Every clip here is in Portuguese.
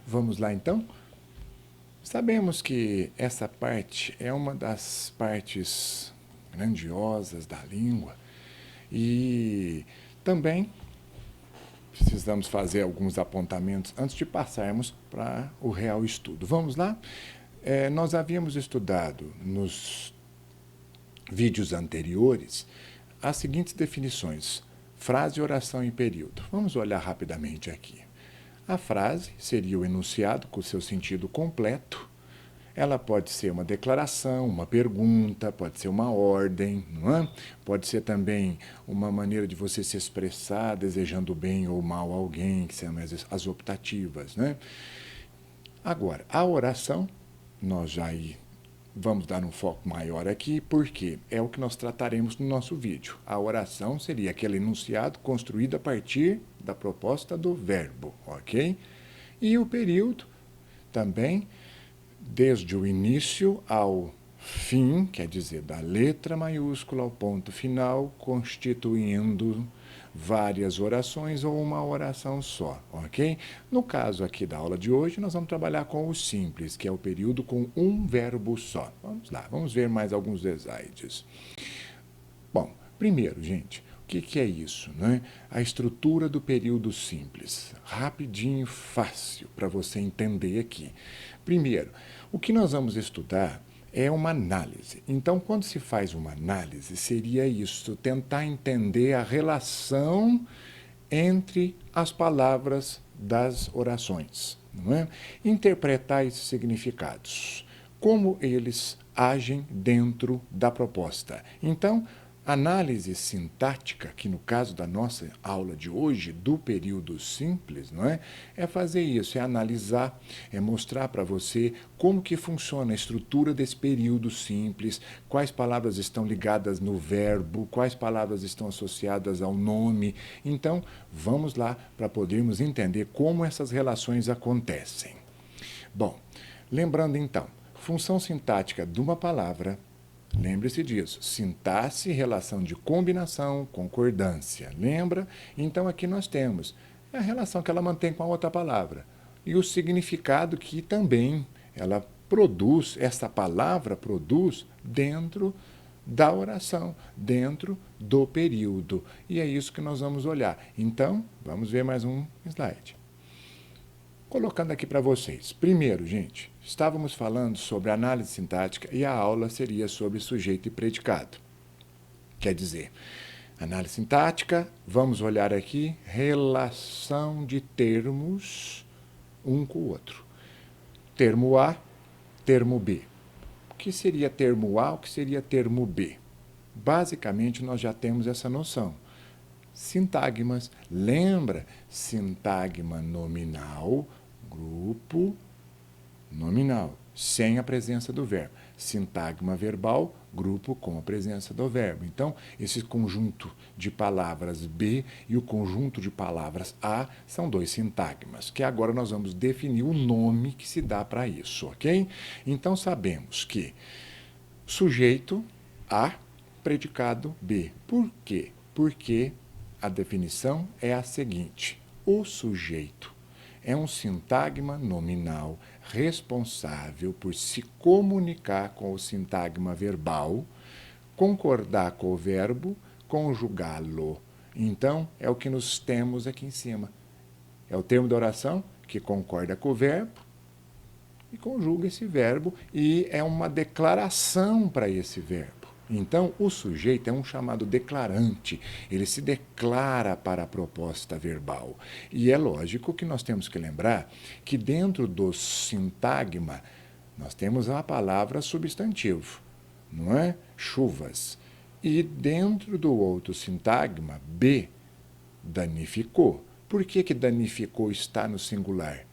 Vamos lá então? Sabemos que essa parte é uma das partes grandiosas da língua e também precisamos fazer alguns apontamentos antes de passarmos para o real estudo. Vamos lá? Nós havíamos estudado nos vídeos anteriores as seguintes definições: frase, oração e período. Vamos olhar rapidamente aqui. A frase seria o enunciado com seu sentido completo. Ela pode ser uma declaração, uma pergunta, pode ser uma ordem, não é? Pode ser também uma maneira de você se expressar desejando bem ou mal a alguém, que são as optativas, né? Agora, a oração, nós já vamos dar um foco maior aqui, porque é o que nós trataremos no nosso vídeo. A oração seria aquele enunciado construído a partir da proposta do verbo, ok? E o período também, desde o início ao fim, quer dizer, da letra maiúscula ao ponto final, constituindo várias orações ou uma oração só, ok? No caso aqui da aula de hoje, nós vamos trabalhar com o simples, que é o período com um verbo só. Vamos lá, vamos ver mais alguns slides. Bom, primeiro, gente, o que é isso, né? A estrutura do período simples. Rapidinho, fácil para você entender aqui. Primeiro, o que nós vamos estudar é uma análise. Então, quando se faz uma análise, seria isso, tentar entender a relação entre as palavras das orações, não é? Interpretar esses significados, como eles agem dentro da proposta. Então, análise sintática, que no caso da nossa aula de hoje, do período simples, não é? É fazer isso, é analisar, é mostrar para você como que funciona a estrutura desse período simples, quais palavras estão ligadas no verbo, quais palavras estão associadas ao nome. Então, vamos lá para podermos entender como essas relações acontecem. Bom, lembrando então, função sintática de uma palavra. Lembre-se disso. Sintaxe, relação de combinação, concordância. Lembra? Então aqui nós temos a relação que ela mantém com a outra palavra. E o significado que também ela produz, essa palavra produz dentro da oração, dentro do período. E é isso que nós vamos olhar. Então, vamos ver mais um slide. Colocando aqui para vocês. Primeiro, gente, estávamos falando sobre análise sintática e a aula seria sobre sujeito e predicado. Quer dizer, análise sintática, vamos olhar aqui, relação de termos um com o outro. Termo A, termo B. O que seria termo A, o que seria termo B? Basicamente, nós já temos essa noção. Sintagmas, lembra? Sintagma nominal, grupo nominal, sem a presença do verbo. Sintagma verbal, grupo com a presença do verbo. Então, esse conjunto de palavras B e o conjunto de palavras A são dois sintagmas, que agora nós vamos definir o nome que se dá para isso, ok? Então, sabemos que sujeito A, predicado B. Por quê? Porque a definição é a seguinte: o sujeito é um sintagma nominal responsável por se comunicar com o sintagma verbal, concordar com o verbo, conjugá-lo. Então, é o que nós temos aqui em cima. É o termo da oração que concorda com o verbo e conjuga esse verbo e é uma declaração para esse verbo. Então, o sujeito é um chamado declarante, ele se declara para a proposta verbal. E é lógico que nós temos que lembrar que dentro do sintagma nós temos a palavra substantivo, não é? Chuvas. E dentro do outro sintagma, B, danificou. Por que danificou está no singular?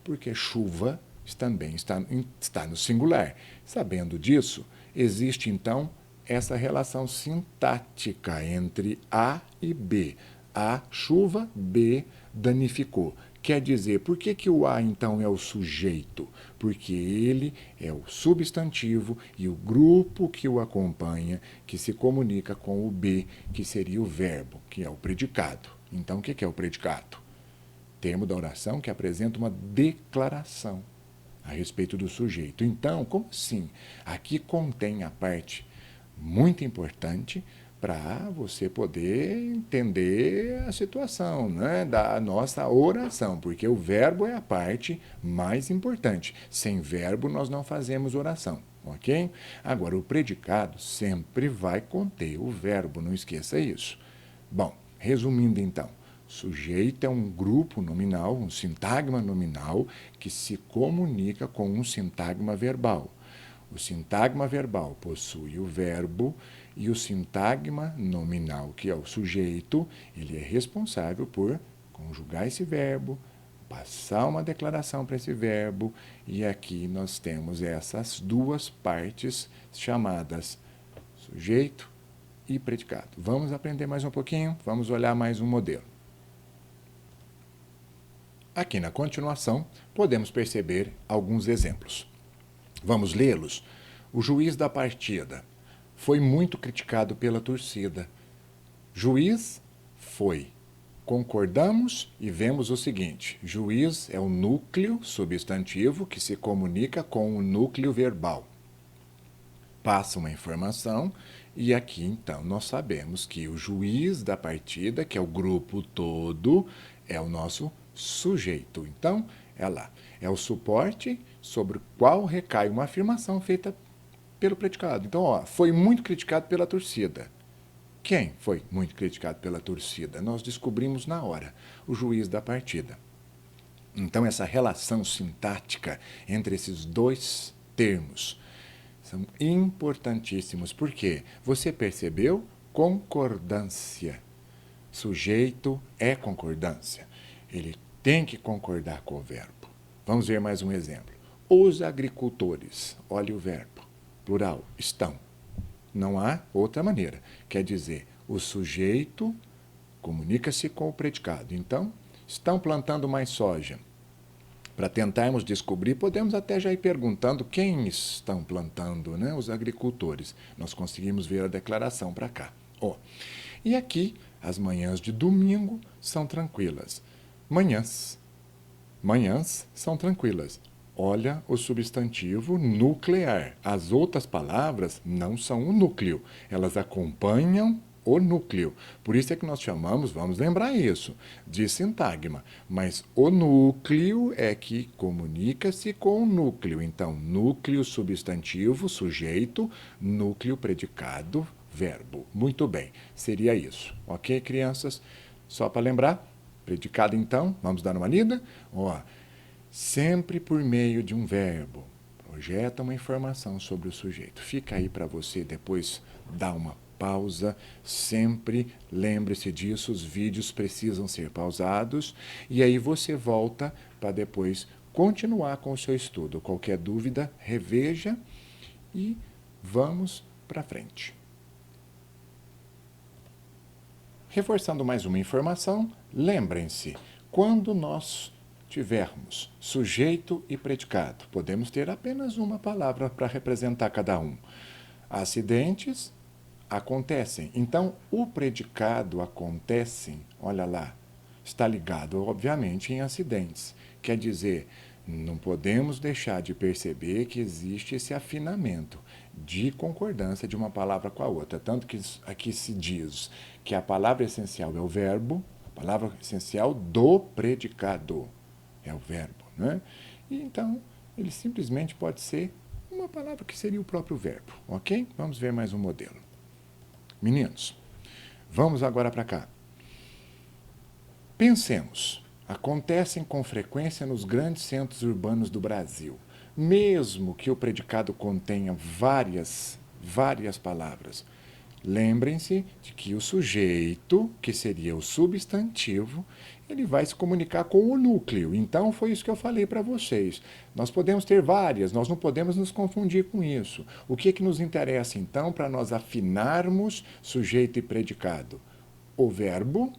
Porque chuva também está no singular. Sabendo disso, existe então essa relação sintática entre A e B. A, chuva, B, danificou. Quer dizer, por que o A então é o sujeito? Porque ele é o substantivo e o grupo que o acompanha, que se comunica com o B, que seria o verbo, que é o predicado. Então, o que é o predicado? termo da oração que apresenta uma declaração a respeito do sujeito. Então, como assim? Aqui contém a parte muito importante para você poder entender a situação, né, da nossa oração, porque o verbo é a parte mais importante. Sem verbo nós não fazemos oração, ok? Agora, o predicado sempre vai conter o verbo, não esqueça isso. Bom, resumindo então, sujeito é um grupo nominal, um sintagma nominal que se comunica com um sintagma verbal. O sintagma verbal possui o verbo e o sintagma nominal, que é o sujeito, ele é responsável por conjugar esse verbo, passar uma declaração para esse verbo, e aqui nós temos essas duas partes chamadas sujeito e predicado. Vamos aprender mais um pouquinho? Vamos olhar mais um modelo. Aqui na continuação, podemos perceber alguns exemplos. Vamos lê-los? O juiz da partida foi muito criticado pela torcida. Juiz foi. Concordamos e vemos o seguinte: juiz é o núcleo substantivo que se comunica com o núcleo verbal. Passa uma informação e aqui então nós sabemos que o juiz da partida, que é o grupo todo, é o nosso sujeito. Então, é lá. É o suporte sobre o qual recai uma afirmação feita pelo predicado. Então, ó, foi muito criticado pela torcida. Quem foi muito criticado pela torcida? Nós descobrimos na hora, o juiz da partida. Então, essa relação sintática entre esses dois termos são importantíssimos. Por quê? Você percebeu? Concordância. Sujeito é concordância. Ele tem que concordar com o verbo. Vamos ver mais um exemplo. Os agricultores, olha o verbo, plural, estão. Não há outra maneira. Quer dizer, o sujeito comunica-se com o predicado. Então, estão plantando mais soja. Para tentarmos descobrir, podemos até já ir perguntando quem estão plantando, né? Os agricultores. Nós conseguimos ver a declaração para cá. Oh. E aqui, as manhãs de domingo são tranquilas. Manhãs. Manhãs são tranquilas. Olha o substantivo nuclear. As outras palavras não são o núcleo. Elas acompanham o núcleo. Por isso é que nós chamamos, vamos lembrar isso, de sintagma. Mas o núcleo é que comunica-se com o núcleo. Então, núcleo substantivo, sujeito, núcleo predicado, verbo. Muito bem, seria isso. Ok, crianças? Só para lembrar, predicado então, vamos dar uma lida? Ó, sempre por meio de um verbo, projeta uma informação sobre o sujeito. Fica aí para você depois dar uma pausa, sempre lembre-se disso, os vídeos precisam ser pausados, e aí você volta para depois continuar com o seu estudo. Qualquer dúvida, reveja e vamos para frente. Reforçando mais uma informação, lembrem-se, quando nós tivermos sujeito e predicado, podemos ter apenas uma palavra para representar cada um. Acidentes acontecem. Então, o predicado acontecem, olha lá, está ligado, obviamente, em acidentes. Quer dizer, não podemos deixar de perceber que existe esse afinamento de concordância de uma palavra com a outra. Tanto que aqui se diz que a palavra essencial é o verbo, a palavra essencial do predicado é o verbo, né? E então, ele simplesmente pode ser uma palavra que seria o próprio verbo, ok? Vamos ver mais um modelo. Meninos, vamos agora para cá. Pensemos, acontecem com frequência nos grandes centros urbanos do Brasil, mesmo que o predicado contenha várias palavras. Lembrem-se de que o sujeito, que seria o substantivo, ele vai se comunicar com o núcleo. Então, foi isso que eu falei para vocês. Nós podemos ter várias, nós não podemos nos confundir com isso. O que nos interessa, então, para nós afinarmos sujeito e predicado? O verbo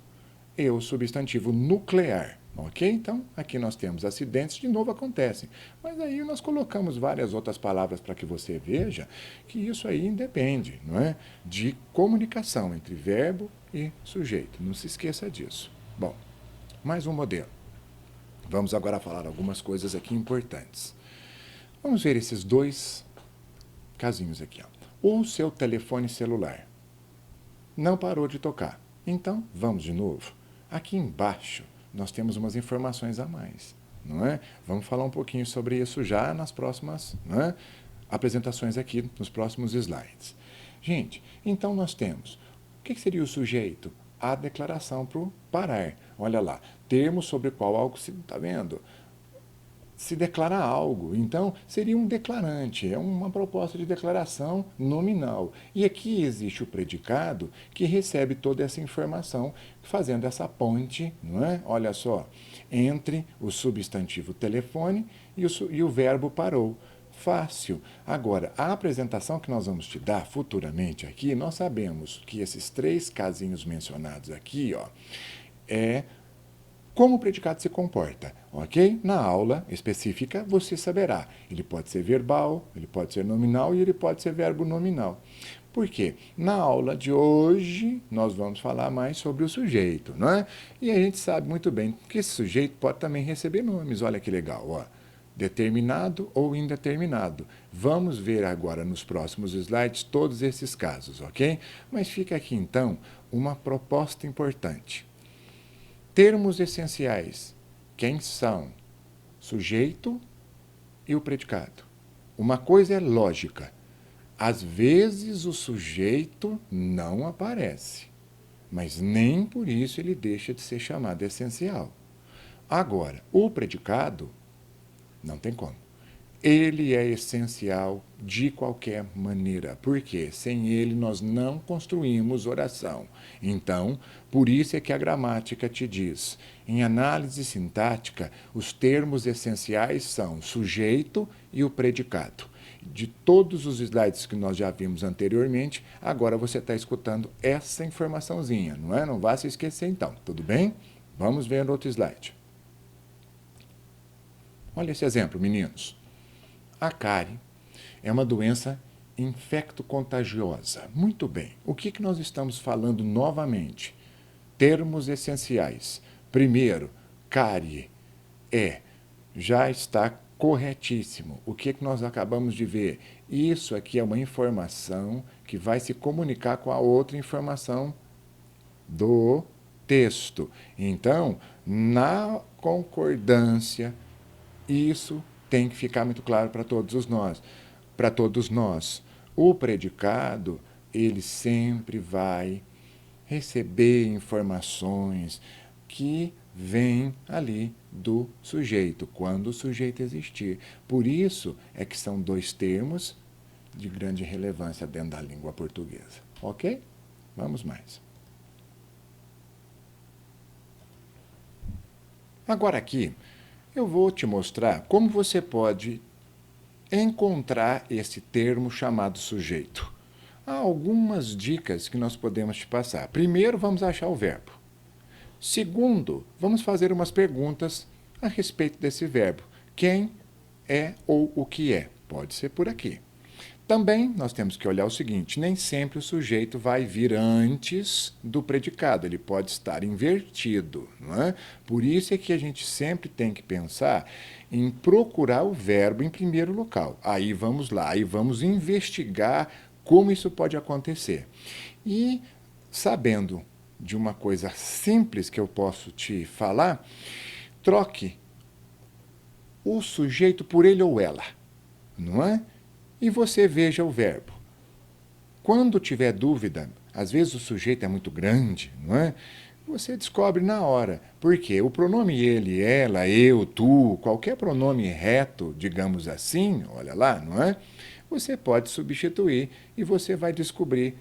e o substantivo nuclear. Ok? Então, aqui nós temos acidentes, de novo acontecem. Mas aí nós colocamos várias outras palavras para que você veja que isso aí independe, não é? De comunicação entre verbo e sujeito. Não se esqueça disso. Bom, mais um modelo. Vamos agora falar algumas coisas aqui importantes. Vamos ver esses dois casinhos aqui. O seu telefone celular não parou de tocar. Então, vamos de novo. Aqui embaixo, nós temos umas informações a mais, não é? Vamos falar um pouquinho sobre isso já nas próximas, não é, apresentações aqui, nos próximos slides. Gente, então nós temos, o que seria o sujeito? A declaração para o parar. Olha lá, termo sobre o qual algo se, está vendo? Se declara algo. Então, seria um declarante, é uma proposta de declaração nominal. E aqui existe o predicado que recebe toda essa informação, fazendo essa ponte, não é? Olha só, entre o substantivo telefone e o verbo parou. Fácil. Agora, a apresentação que nós vamos te dar futuramente aqui, nós sabemos que esses três casinhos mencionados aqui, ó, é como o predicado se comporta, ok? Na aula específica, você saberá. Ele pode ser verbal, ele pode ser nominal e ele pode ser verbo nominal. Por quê? Na aula de hoje, nós vamos falar mais sobre o sujeito, não é? E a gente sabe muito bem que esse sujeito pode também receber nomes. Olha que legal, ó. Determinado ou indeterminado. Vamos ver agora nos próximos slides todos esses casos, ok? Mas fica aqui, então, uma proposta importante. Termos essenciais. Quem são? Sujeito e o predicado. Uma coisa é lógica. Às vezes o sujeito não aparece, mas nem por isso ele deixa de ser chamado essencial. Agora, o predicado, não tem como. Ele é essencial de qualquer maneira, porque sem ele nós não construímos oração. Então, por isso é que a gramática te diz, em análise sintática, os termos essenciais são sujeito e o predicado. De todos os slides que nós já vimos anteriormente, agora você está escutando essa informaçãozinha, não é? Não vá se esquecer então, tudo bem? Vamos ver outro slide. Olha esse exemplo, meninos. A cárie é uma doença infecto-contagiosa. Muito bem. O que nós estamos falando novamente? Termos essenciais. Primeiro, cárie já está corretíssimo. O que nós acabamos de ver? Isso aqui é uma informação que vai se comunicar com a outra informação do texto. Então, na concordância, isso tem que ficar muito claro para todos nós. O predicado, ele sempre vai receber informações que vêm ali do sujeito, quando o sujeito existir. Por isso é que são dois termos de grande relevância dentro da língua portuguesa. Ok? Vamos mais. Agora aqui, eu vou te mostrar como você pode encontrar esse termo chamado sujeito. Há algumas dicas que nós podemos te passar. Primeiro, vamos achar o verbo. Segundo, vamos fazer umas perguntas a respeito desse verbo. Quem é ou o que é? Pode ser por aqui. Também nós temos que olhar o seguinte, nem sempre o sujeito vai vir antes do predicado, ele pode estar invertido, não é? Por isso é que a gente sempre tem que pensar em procurar o verbo em primeiro local. Aí vamos lá, aí vamos investigar como isso pode acontecer. E sabendo de uma coisa simples que eu posso te falar, troque o sujeito por ele ou ela, não é? E você veja o verbo. Quando tiver dúvida, às vezes o sujeito é muito grande, não é? Você descobre na hora. Por quê? O pronome ele, ela, eu, tu, qualquer pronome reto, digamos assim, olha lá, não é? Você pode substituir e você vai descobrir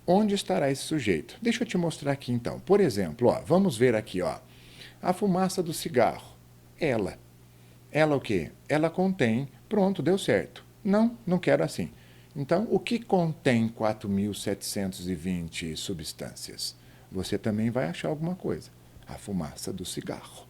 onde estará esse sujeito. Deixa eu te mostrar aqui então. Por exemplo, ó, vamos ver aqui, ó, a fumaça do cigarro. Ela. Ela o quê? Ela contém. Pronto, deu certo. Não, não quero assim. Então, o que contém 4.720 substâncias? Você também vai achar alguma coisa. A fumaça do cigarro.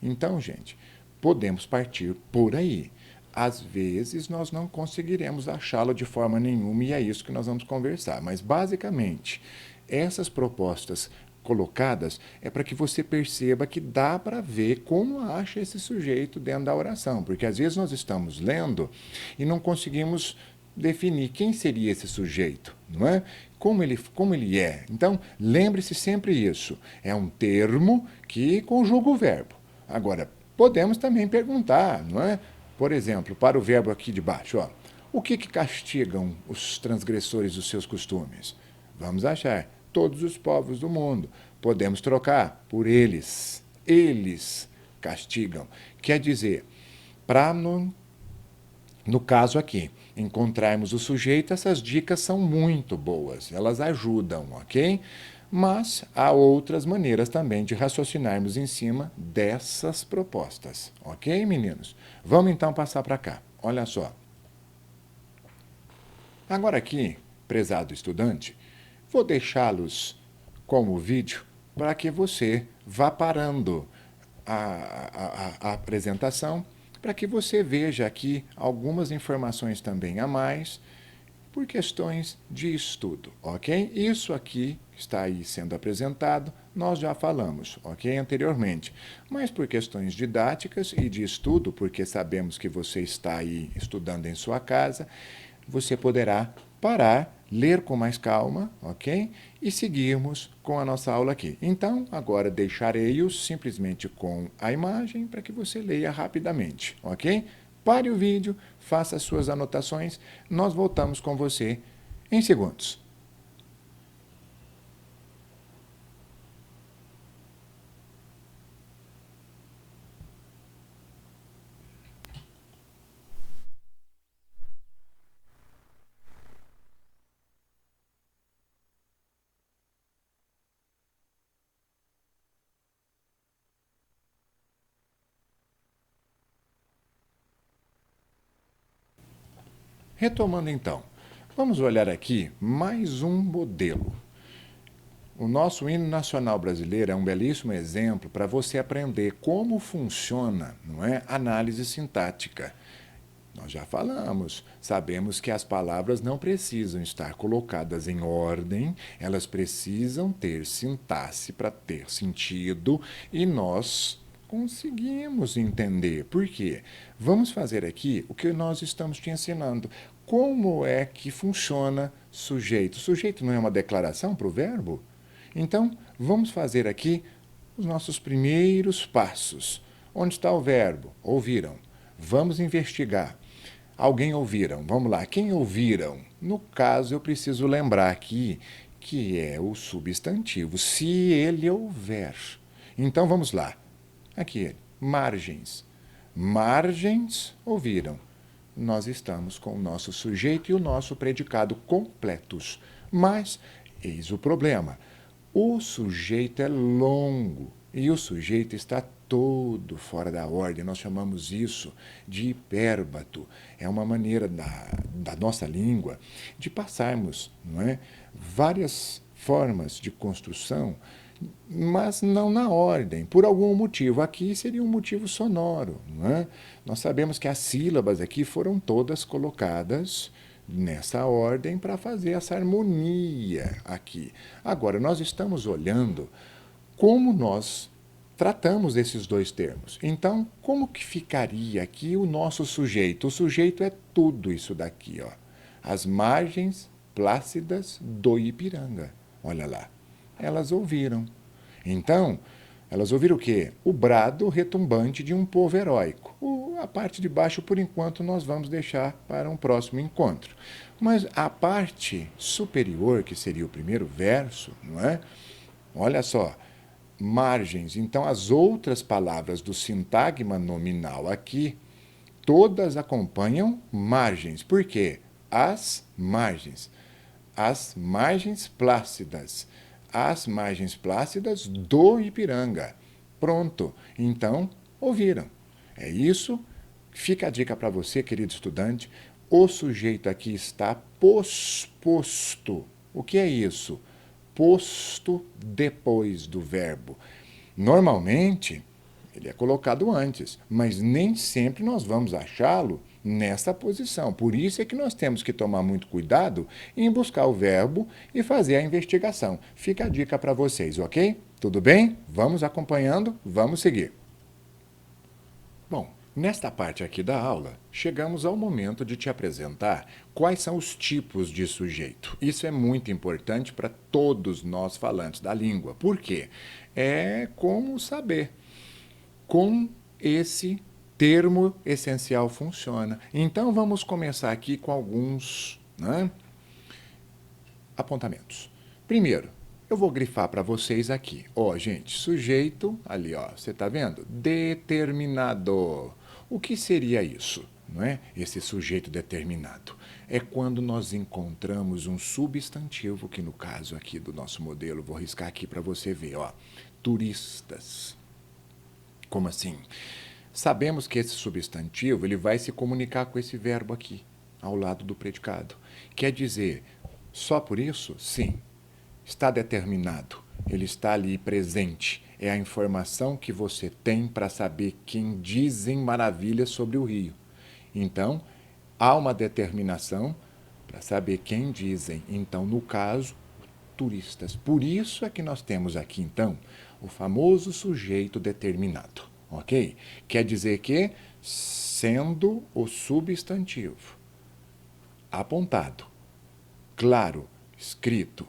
Então, gente, podemos partir por aí. Às vezes, nós não conseguiremos achá-la de forma nenhuma e é isso que nós vamos conversar. Mas, basicamente, essas propostas colocadas é para que você perceba que dá para ver como acha esse sujeito dentro da oração, porque às vezes nós estamos lendo e não conseguimos definir quem seria esse sujeito, não é? Como ele é. Então, lembre-se sempre isso. É um termo que conjuga o verbo. Agora, podemos também perguntar, não é? Por exemplo, para o verbo aqui de baixo, ó, o que castigam os transgressores dos seus costumes? Vamos achar todos os povos do mundo. Podemos trocar por eles. Eles castigam. Quer dizer, para no caso aqui, encontrarmos o sujeito, essas dicas são muito boas, elas ajudam, ok? Mas há outras maneiras também de raciocinarmos em cima dessas propostas, ok, meninos? Vamos então passar para cá. Olha só. Agora aqui, prezado estudante, vou deixá-los com o vídeo para que você vá parando a apresentação, para que você veja aqui algumas informações também a mais por questões de estudo, ok? Isso aqui está aí sendo apresentado, nós já falamos, ok? Anteriormente. Mas por questões didáticas e de estudo, porque sabemos que você está aí estudando em sua casa, você poderá parar, ler com mais calma, ok? E seguirmos com a nossa aula aqui. Então, agora deixarei-os simplesmente com a imagem para que você leia rapidamente, ok? Pare o vídeo, faça as suas anotações, nós voltamos com você em segundos. Retomando então, vamos olhar aqui mais um modelo. O nosso hino nacional brasileiro é um belíssimo exemplo para você aprender como funciona, não é, análise sintática. Nós já falamos, sabemos que as palavras não precisam estar colocadas em ordem, elas precisam ter sintaxe para ter sentido e nós conseguimos entender. Por quê? Vamos fazer aqui o que nós estamos te ensinando. Como é que funciona sujeito? Sujeito não é uma declaração para o verbo? Então, vamos fazer aqui os nossos primeiros passos. Onde está o verbo? Ouviram. Vamos investigar. Alguém ouviram? Vamos lá. Quem ouviram? No caso, eu preciso lembrar aqui que é o substantivo, se ele houver. Então, vamos lá. Aqui, margens. Margens ouviram. Nós estamos com o nosso sujeito e o nosso predicado completos. Mas, eis o problema. O sujeito é longo e o sujeito está todo fora da ordem. Nós chamamos isso de hipérbato. É uma maneira da nossa língua de passarmos, não é, várias formas de construção, mas não na ordem, por algum motivo. Aqui seria um motivo sonoro. Não é? Nós sabemos que as sílabas aqui foram todas colocadas nessa ordem para fazer essa harmonia aqui. Agora, nós estamos olhando como nós tratamos esses dois termos. Então, como que ficaria aqui o nosso sujeito? O sujeito é tudo isso daqui, ó. As margens plácidas do Ipiranga. Olha lá. Elas ouviram. Então, elas ouviram o quê? O brado retumbante de um povo heróico. A parte de baixo, por enquanto, nós vamos deixar para um próximo encontro. Mas a parte superior, que seria o primeiro verso, não é? Olha só, margens. Então, as outras palavras do sintagma nominal aqui, todas acompanham margens. Por quê? As margens plácidas. As margens plácidas do Ipiranga. Pronto. Então, ouviram. É isso. Fica a dica para você, querido estudante. O sujeito aqui está posposto. O que é isso? Posto depois do verbo. Normalmente, ele é colocado antes, mas nem sempre nós vamos achá-lo nessa posição. Por isso é que nós temos que tomar muito cuidado em buscar o verbo e fazer a investigação. Fica a dica para vocês, ok? Tudo bem? Vamos acompanhando, vamos seguir. Bom, nesta parte aqui da aula, chegamos ao momento de te apresentar quais são os tipos de sujeito. Isso é muito importante para todos nós falantes da língua. Por quê? É como saber como esse termo essencial funciona. Então, vamos começar aqui com alguns apontamentos. Primeiro, eu vou grifar para vocês aqui. Ó, gente, sujeito, ali, ó, você está vendo? Determinado. O que seria isso? Não é? Esse sujeito determinado. É quando nós encontramos um substantivo, que no caso aqui do nosso modelo, vou riscar aqui para você ver, ó, turistas. Como assim? Sabemos que esse substantivo ele vai se comunicar com esse verbo aqui, ao lado do predicado. Quer dizer, só por isso? Sim. Está determinado. Ele está ali presente. É a informação que você tem para saber quem dizem maravilhas sobre o rio. Então, há uma determinação para saber quem dizem. Então, no caso, turistas. Por isso é que nós temos aqui, então, o famoso sujeito determinado, ok? Quer dizer que, sendo o substantivo apontado, claro, escrito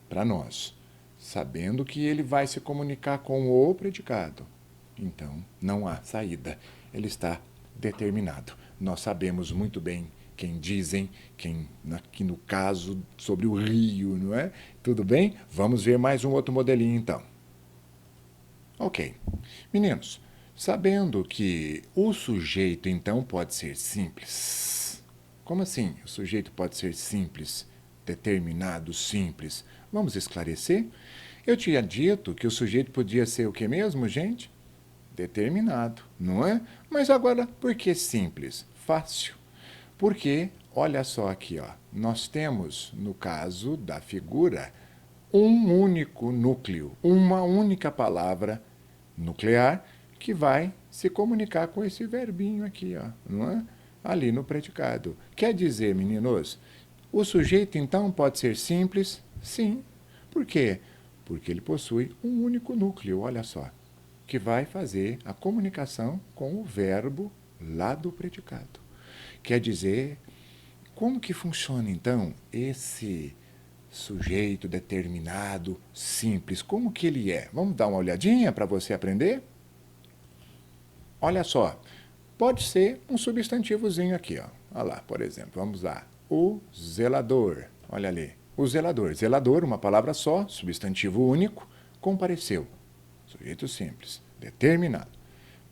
para nós, sabendo que ele vai se comunicar com o predicado, então não há saída, ele está determinado. Nós sabemos muito bem quem dizem, aqui no caso, sobre o rio, não é? Tudo bem? Vamos ver mais um outro modelinho, então. Ok. Meninos, sabendo que o sujeito, então, pode ser simples. Como assim? O sujeito pode ser simples, determinado, simples. Vamos esclarecer? Eu tinha dito que o sujeito podia ser o que mesmo, gente? Determinado, não é? Mas agora, por que simples? Fácil. Porque, olha só aqui, ó, nós temos, no caso da figura, um único núcleo, uma única palavra nuclear que vai se comunicar com esse verbinho aqui, ó, não é? Ali no predicado. Quer dizer, meninos, o sujeito então pode ser simples? Sim. Por quê? Porque ele possui um único núcleo, olha só, que vai fazer a comunicação com o verbo lá do predicado. Quer dizer, como que funciona então esse sujeito determinado, simples? Como que ele é? Vamos dar uma olhadinha para você aprender? Olha só, pode ser um substantivozinho aqui, ó. Olha lá, por exemplo, vamos lá. O zelador, olha ali. O zelador. Zelador, uma palavra só, substantivo único, compareceu. Sujeito simples, determinado.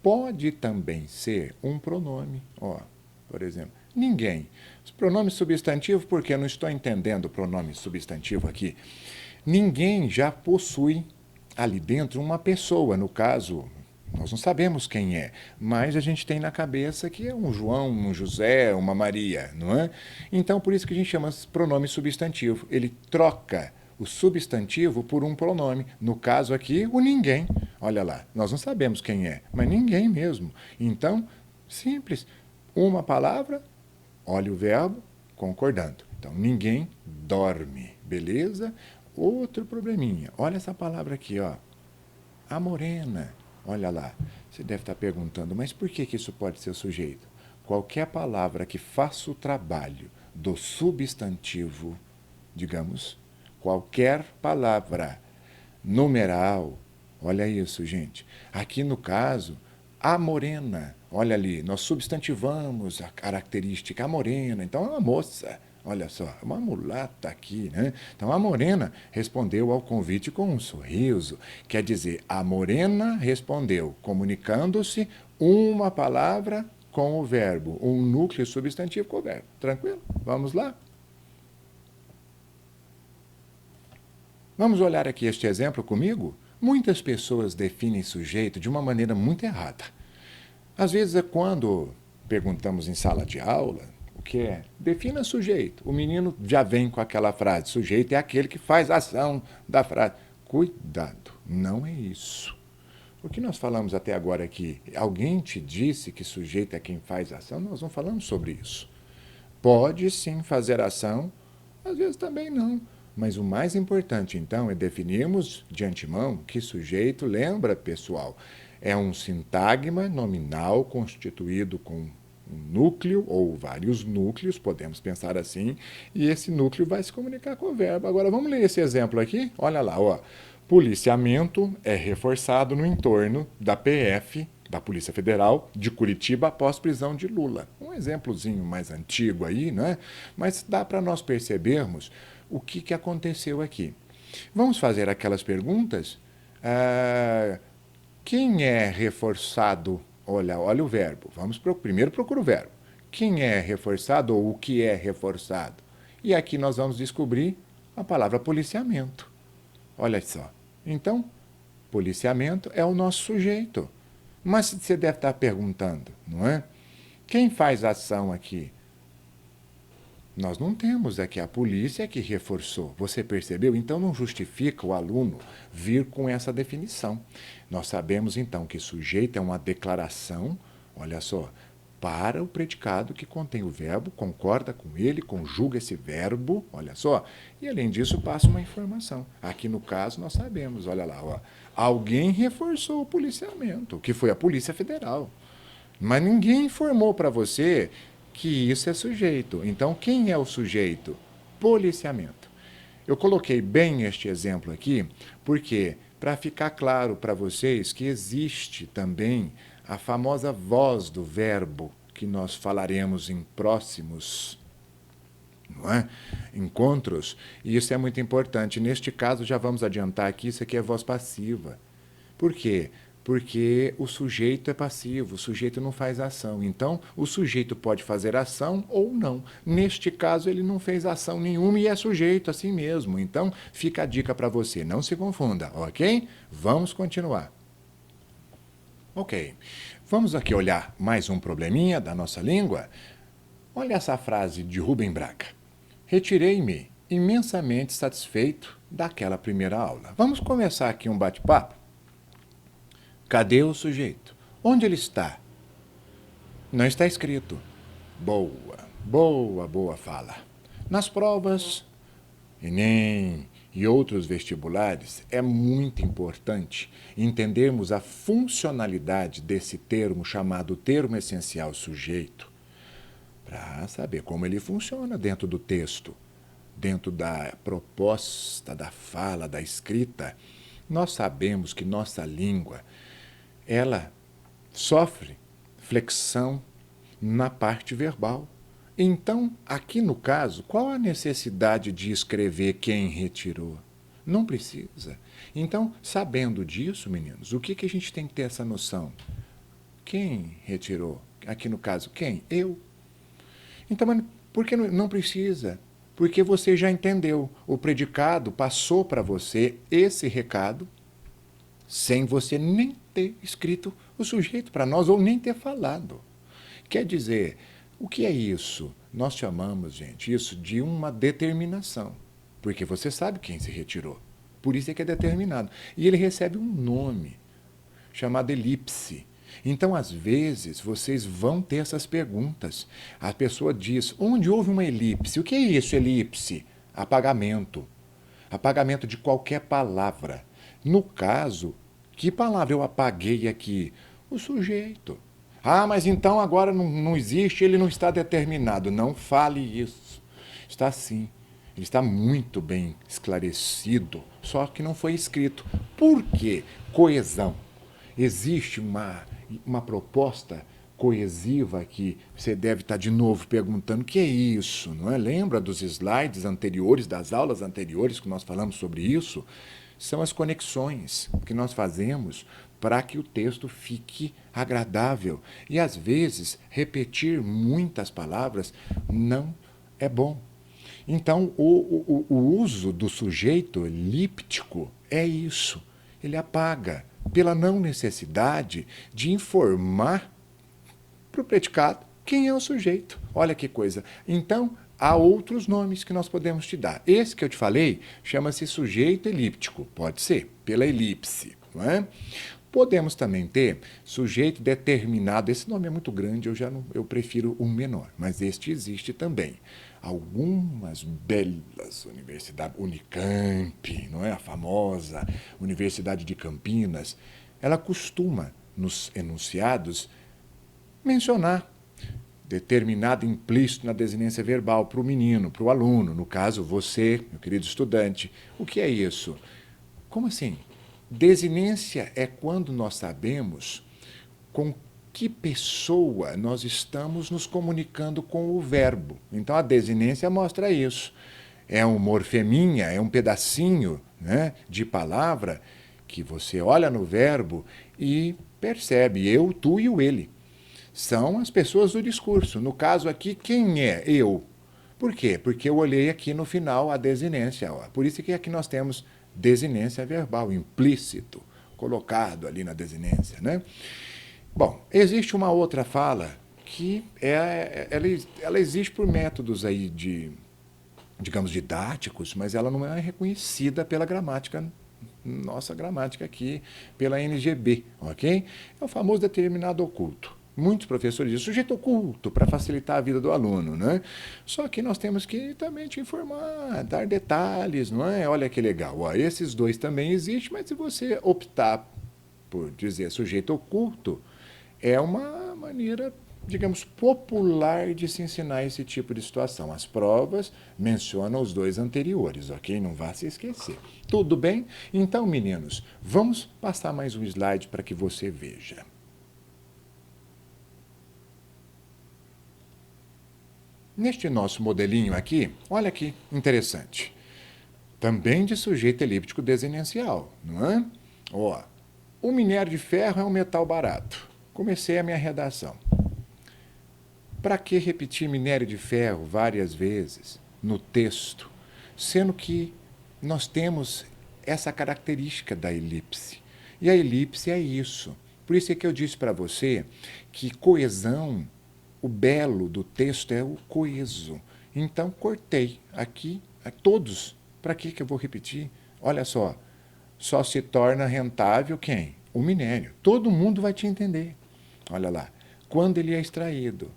Pode também ser um pronome, ó. Por exemplo, ninguém. Os pronomes substantivos, porque eu não estou entendendo o pronome substantivo aqui. Ninguém já possui ali dentro uma pessoa, no caso, nós não sabemos quem é, mas a gente tem na cabeça que é um João, um José, uma Maria, não é? Então, por isso que a gente chama pronome substantivo. Ele troca o substantivo por um pronome. No caso aqui, o ninguém. Olha lá, nós não sabemos quem é, mas ninguém mesmo. Então, simples. Uma palavra, olha o verbo, concordando. Então, ninguém dorme, beleza? Outro probleminha. Olha essa palavra aqui, ó. A morena. Olha lá. Você deve estar perguntando, mas por que isso pode ser o sujeito? Qualquer palavra que faça o trabalho do substantivo, digamos, qualquer palavra numeral, olha isso, gente. Aqui no caso, a morena, olha ali, nós substantivamos a característica, a morena, então é uma moça, olha só, uma mulata aqui, né? Então a morena respondeu ao convite com um sorriso, quer dizer, a morena respondeu, comunicando-se uma palavra com o verbo, um núcleo substantivo com o verbo. Tranquilo? Vamos lá? Vamos olhar aqui este exemplo comigo? Muitas pessoas definem sujeito de uma maneira muito errada. Às vezes é quando perguntamos em sala de aula, o que é? Defina sujeito. O menino já vem com aquela frase, sujeito é aquele que faz a ação da frase. Cuidado, não é isso. O que nós falamos até agora aqui, alguém te disse que sujeito é quem faz a ação? Nós não falamos sobre isso. Pode sim fazer ação, às vezes também não. Mas o mais importante, então, é definirmos de antemão que sujeito, lembra, pessoal, é um sintagma nominal constituído com um núcleo ou vários núcleos, podemos pensar assim, e esse núcleo vai se comunicar com o verbo. Agora, vamos ler esse exemplo aqui? Olha lá, ó. Policiamento é reforçado no entorno da PF, da Polícia Federal, de Curitiba após prisão de Lula. Um exemplozinho mais antigo aí, não é? Mas dá para nós percebermos o que aconteceu aqui. Vamos fazer aquelas perguntas? Quem é reforçado? Olha o verbo. Primeiro procura o verbo. Quem é reforçado ou o que é reforçado? E aqui nós vamos descobrir a palavra policiamento. Olha só. Então, policiamento é o nosso sujeito. Mas você deve estar perguntando, não é? Quem faz a ação aqui? Nós não temos aqui, a polícia que reforçou. Você percebeu? Então não justifica o aluno vir com essa definição. Nós sabemos então que sujeito é uma declaração, olha só, para o predicado que contém o verbo, concorda com ele, conjuga esse verbo, olha só, e além disso passa uma informação. Aqui no caso nós sabemos, olha lá, ó, alguém reforçou o policiamento, que foi a Polícia Federal. Mas ninguém informou para você que isso é sujeito. Então, quem é o sujeito? Policiamento. Eu coloquei bem este exemplo aqui, porque para ficar claro para vocês que existe também a famosa voz do verbo, que nós falaremos em próximos, não é? Encontros, e isso é muito importante. Neste caso, já vamos adiantar aqui, isso aqui é voz passiva. Por quê? Porque o sujeito é passivo, o sujeito não faz ação. Então, o sujeito pode fazer ação ou não. Neste caso, ele não fez ação nenhuma e é sujeito assim mesmo. Então, fica a dica para você, não se confunda, ok? Vamos continuar. Ok, vamos aqui olhar mais um probleminha da nossa língua. Olha essa frase de Rubem Braga. Retirei-me imensamente satisfeito daquela primeira aula. Vamos começar aqui um bate-papo? Cadê o sujeito? Onde ele está? Não está escrito. Boa fala. Nas provas, Enem e outros vestibulares, é muito importante entendermos a funcionalidade desse termo chamado termo essencial sujeito, para saber como ele funciona dentro do texto, dentro da proposta, da fala, da escrita. Nós sabemos que nossa língua ela sofre flexão na parte verbal. Então, aqui no caso, qual a necessidade de escrever quem retirou? Não precisa. Então, sabendo disso, meninos, o que a gente tem que ter essa noção? Quem retirou? Aqui no caso, quem? Eu. Então, por que não precisa? Porque você já entendeu. O predicado passou para você esse recado sem você nem ter escrito o sujeito para nós ou nem ter falado. Quer dizer, o que é isso? Nós chamamos, gente, isso de uma determinação, porque você sabe quem se retirou. Por isso é que é determinado. E ele recebe um nome chamado elipse. Então, às vezes, vocês vão ter essas perguntas. A pessoa diz, onde houve uma elipse? O que é isso, elipse? Apagamento. Apagamento de qualquer palavra. No caso, que palavra eu apaguei aqui? O sujeito. Ah, mas então agora não existe, ele não está determinado. Não fale isso. Está sim. Ele está muito bem esclarecido, só que não foi escrito. Por quê? Coesão. Existe uma proposta coesiva que você deve estar de novo perguntando o que é isso, não é? Lembra dos slides anteriores, das aulas anteriores que nós falamos sobre isso? São as conexões que nós fazemos para que o texto fique agradável. E, às vezes, repetir muitas palavras não é bom. Então, o uso do sujeito elíptico é isso. Ele apaga pela não necessidade de informar para o predicado quem é o sujeito. Olha que coisa. Então, há outros nomes que nós podemos te dar. Esse que eu te falei chama-se sujeito elíptico, pode ser, pela elipse, não é? Podemos também ter sujeito determinado. Esse nome é muito grande, eu prefiro um menor, mas este existe também. Algumas belas universidades, Unicamp, não é? A famosa Universidade de Campinas, ela costuma, nos enunciados, mencionar determinado implícito na desinência verbal para o menino, para o aluno, no caso você, meu querido estudante. O que é isso? Como assim? Desinência é quando nós sabemos com que pessoa nós estamos nos comunicando com o verbo. Então a desinência mostra isso. É um morfeminha, é um pedacinho, né, de palavra que você olha no verbo e percebe eu, tu e o ele. São as pessoas do discurso. No caso aqui, quem é? Eu. Por quê? Porque eu olhei aqui no final a desinência. Ó. Por isso que aqui nós temos desinência verbal, implícito, colocado ali na desinência, né? Bom, existe uma outra fala que ela existe por métodos aí digamos, didáticos, mas ela não é reconhecida pela gramática, nossa gramática aqui, pela NGB, ok? É o famoso determinado oculto. Muitos professores dizem sujeito oculto para facilitar a vida do aluno, né? Só que nós temos que também te informar, dar detalhes, não é? Olha que legal, ó, esses dois também existem, mas se você optar por dizer sujeito oculto, é uma maneira, digamos, popular de se ensinar esse tipo de situação. As provas mencionam os dois anteriores, ok? Não vá se esquecer. Tudo bem? Então, meninos, vamos passar mais um slide para que você veja. Neste nosso modelinho aqui, olha que interessante. Também de sujeito elíptico desinêncial, não é? Ó, o minério de ferro é um metal barato. Comecei a minha redação. Para que repetir minério de ferro várias vezes no texto, sendo que nós temos essa característica da elipse? E a elipse é isso. Por isso é que eu disse para você que coesão, o belo do texto é o coeso. Então, cortei aqui, todos. Para que eu vou repetir? Olha só se torna rentável quem? O minério. Todo mundo vai te entender. Olha lá, quando ele é extraído,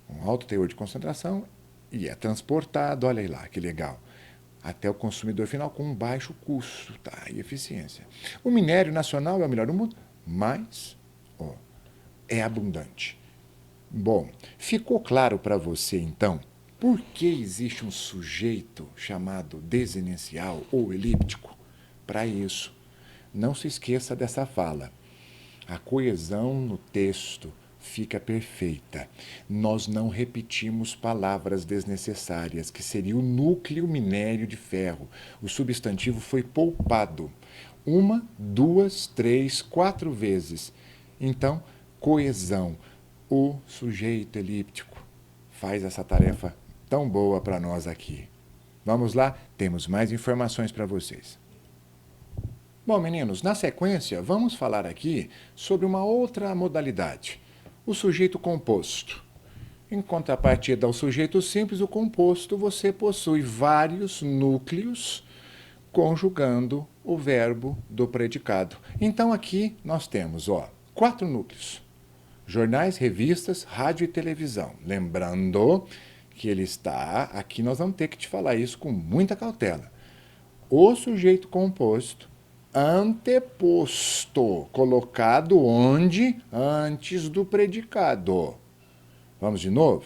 um alto teor de concentração e é transportado, olha aí lá, que legal, até o consumidor final com um baixo custo, tá, e eficiência. O minério nacional é o melhor do mundo, mas é abundante. Bom, ficou claro para você, então, por que existe um sujeito chamado desinêncial ou elíptico? Para isso, não se esqueça dessa fala. A coesão no texto fica perfeita. Nós não repetimos palavras desnecessárias, que seria o núcleo minério de ferro. O substantivo foi poupado 1, 2, 3, 4 vezes. Então, coesão. O sujeito elíptico faz essa tarefa tão boa para nós aqui. Vamos lá? Temos mais informações para vocês. Bom, meninos, na sequência, vamos falar aqui sobre uma outra modalidade, o sujeito composto. Em contrapartida ao sujeito simples, o composto, você possui vários núcleos conjugando o verbo do predicado. Então, aqui nós temos 4 núcleos. Jornais, revistas, rádio e televisão. Lembrando que ele está, aqui nós vamos ter que te falar isso com muita cautela. O sujeito composto anteposto, colocado onde? Antes do predicado. Vamos de novo?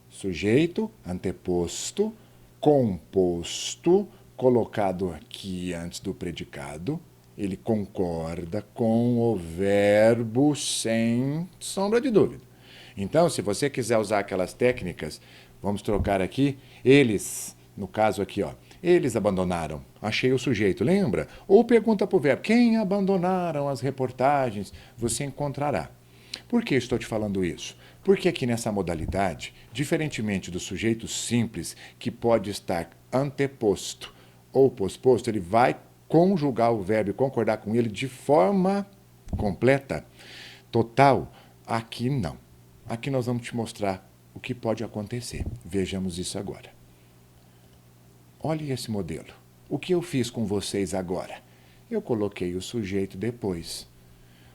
Sujeito, anteposto, composto, colocado aqui antes do predicado. Ele concorda com o verbo sem sombra de dúvida. Então, se você quiser usar aquelas técnicas, vamos trocar aqui, eles, no caso aqui, eles abandonaram. Achei o sujeito, lembra? Ou pergunta para o verbo, quem abandonaram as reportagens? Você encontrará. Por que estou te falando isso? Porque aqui nessa modalidade, diferentemente do sujeito simples, que pode estar anteposto ou posposto, ele vai conjugar o verbo e concordar com ele de forma completa, total. Aqui não. Aqui nós vamos te mostrar o que pode acontecer. Vejamos isso agora. Olhe esse modelo. O que eu fiz com vocês agora? Eu coloquei o sujeito depois.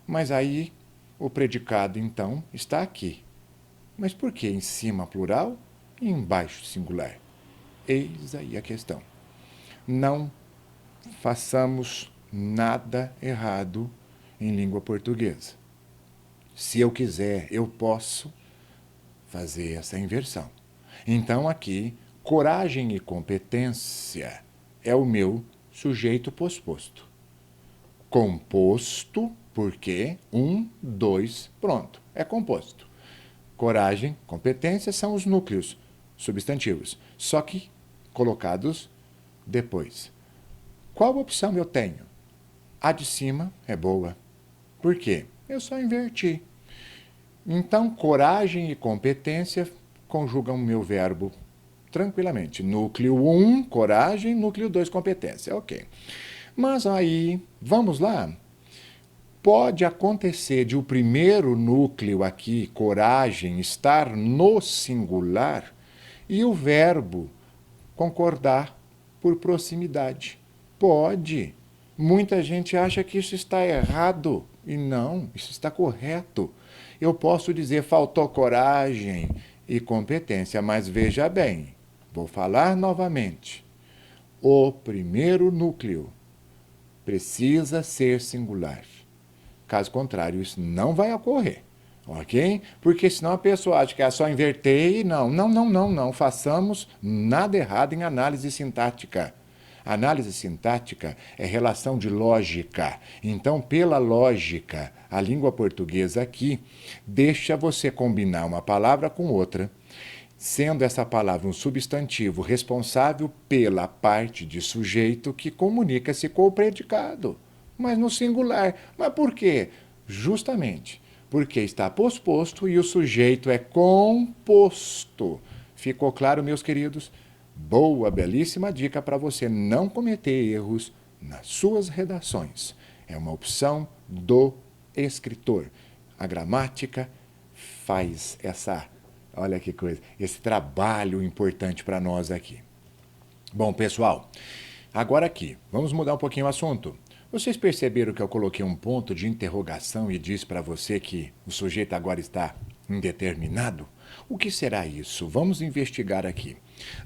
Mas aí o predicado, então, está aqui. Mas por que em cima plural e embaixo singular? Eis aí a questão. Não façamos nada errado em língua portuguesa. Se eu quiser, eu posso fazer essa inversão. Então, aqui, coragem e competência é o meu sujeito posposto. Composto, porque 1, 2, pronto, é composto. Coragem, competência são os núcleos substantivos, só que colocados depois. Qual opção eu tenho? A de cima é boa. Por quê? Eu só inverti. Então, coragem e competência conjugam o meu verbo tranquilamente. Núcleo 1, coragem, núcleo 2, competência. Ok. Mas aí, vamos lá. Pode acontecer de o primeiro núcleo aqui, coragem, estar no singular e o verbo concordar por proximidade. Pode. Muita gente acha que isso está errado. E não, isso está correto. Eu posso dizer faltou coragem e competência, mas veja bem, vou falar novamente. O primeiro núcleo precisa ser singular. Caso contrário, isso não vai ocorrer. Ok? Porque senão a pessoa acha que é só inverter e não façamos nada errado em análise sintática. Análise sintática é relação de lógica. Então, pela lógica, a língua portuguesa aqui deixa você combinar uma palavra com outra, sendo essa palavra um substantivo responsável pela parte de sujeito que comunica-se com o predicado, mas no singular. Mas por quê? Justamente porque está posposto e o sujeito é composto. Ficou claro, meus queridos? Boa, belíssima dica para você não cometer erros nas suas redações. É uma opção do escritor. A gramática faz olha que coisa, esse trabalho importante para nós aqui. Bom, pessoal, agora aqui, vamos mudar um pouquinho o assunto. Vocês perceberam que eu coloquei um ponto de interrogação e disse para você que o sujeito agora está indeterminado? O que será isso? Vamos investigar aqui.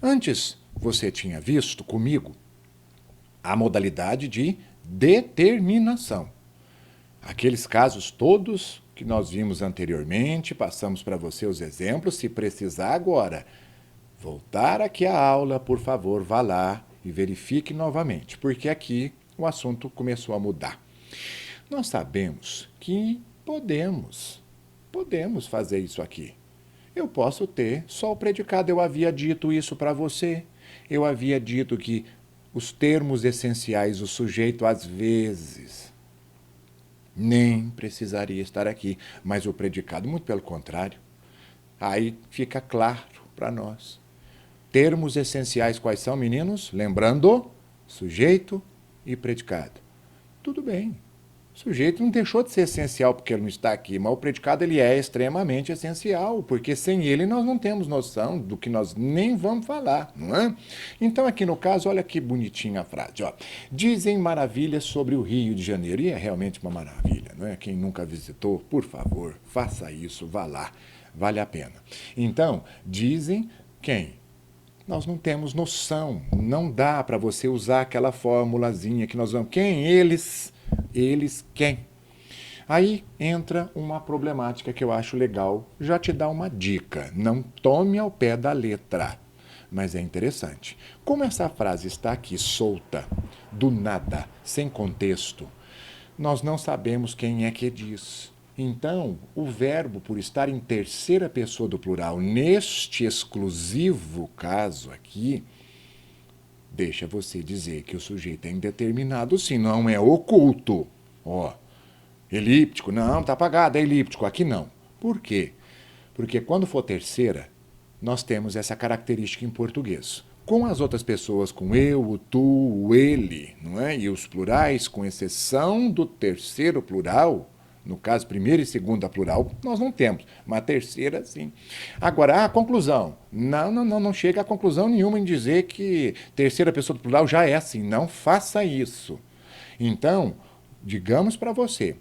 Antes, você tinha visto comigo a modalidade de determinação. Aqueles casos todos que nós vimos anteriormente, passamos para você os exemplos. Se precisar agora voltar aqui à aula, por favor, vá lá e verifique novamente, porque aqui o assunto começou a mudar. Nós sabemos que podemos fazer isso aqui. Eu posso ter só o predicado. Eu havia dito isso para você. Eu havia dito que os termos essenciais, o sujeito, às vezes, nem precisaria estar aqui. Mas o predicado, muito pelo contrário. Aí fica claro para nós. Termos essenciais quais são, meninos? Lembrando, sujeito e predicado. Tudo bem. O sujeito não deixou de ser essencial porque ele não está aqui, mas o predicado ele é extremamente essencial, porque sem ele nós não temos noção do que nós nem vamos falar, não é? Então aqui no caso, olha que bonitinha a frase, ó. Dizem maravilhas sobre o Rio de Janeiro, e é realmente uma maravilha, não é? Quem nunca visitou, por favor, faça isso, vá lá, vale a pena. Então, dizem quem? Nós não temos noção, não dá para você usar aquela formulazinha que nós vamos... Quem? Eles quem? Aí entra uma problemática que eu acho legal, já te dá uma dica, não tome ao pé da letra, mas é interessante. Como essa frase está aqui solta, do nada, sem contexto, nós não sabemos quem é que diz. Então, o verbo, por estar em terceira pessoa do plural, neste exclusivo caso aqui, deixa você dizer que o sujeito é indeterminado, sim, não é oculto. Ó, elíptico, não, tá apagado, é elíptico, aqui não. Por quê? Porque quando for terceira, nós temos essa característica em português. Com as outras pessoas, com eu, o tu, o ele, não é? E os plurais, com exceção do terceiro plural, No caso, primeira e segunda plural, nós não temos, mas terceira, sim. Agora, a conclusão. Não chega a conclusão nenhuma em dizer que terceira pessoa do plural já é assim. Não faça isso. Então, digamos para você,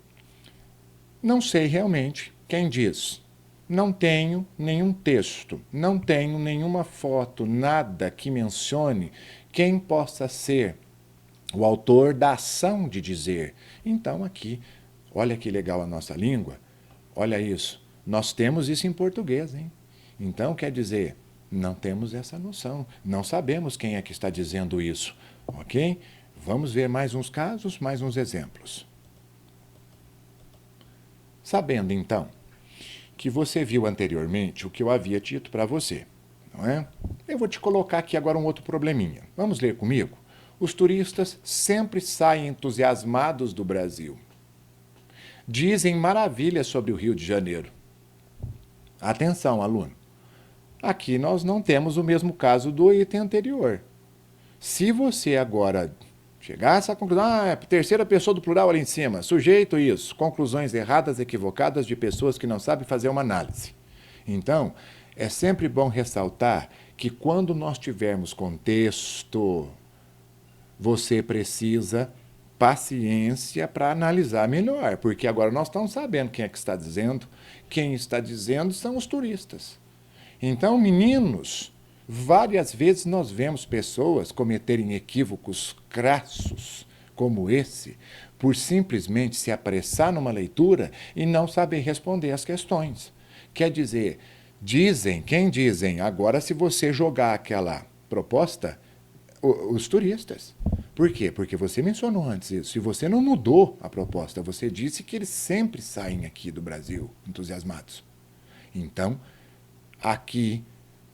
não sei realmente quem diz. Não tenho nenhum texto, não tenho nenhuma foto, nada que mencione quem possa ser o autor da ação de dizer. Então, aqui, olha que legal a nossa língua, olha isso. Nós temos isso em português, hein? Então, quer dizer, não temos essa noção, não sabemos quem é que está dizendo isso, ok? Vamos ver mais uns casos, mais uns exemplos. Sabendo, então, que você viu anteriormente o que eu havia dito para você, não é? Eu vou te colocar aqui agora um outro probleminha. Vamos ler comigo? Os turistas sempre saem entusiasmados do Brasil. Dizem maravilhas sobre o Rio de Janeiro. Atenção, aluno. Aqui nós não temos o mesmo caso do item anterior. Se você agora chegar a essa conclusão, é terceira pessoa do plural ali em cima, sujeito isso, conclusões erradas, equivocadas de pessoas que não sabem fazer uma análise. Então, é sempre bom ressaltar que quando nós tivermos contexto, você precisa paciência para analisar melhor, porque agora nós estamos sabendo quem é que está dizendo. Quem está dizendo são os turistas. Então, meninos, várias vezes nós vemos pessoas cometerem equívocos crassos como esse, por simplesmente se apressar numa leitura e não saber responder as questões. Quer dizer, quem dizem, agora se você jogar aquela proposta, os turistas. Por quê? Porque você mencionou antes isso. E você não mudou a proposta. Você disse que eles sempre saem aqui do Brasil entusiasmados. Então, aqui,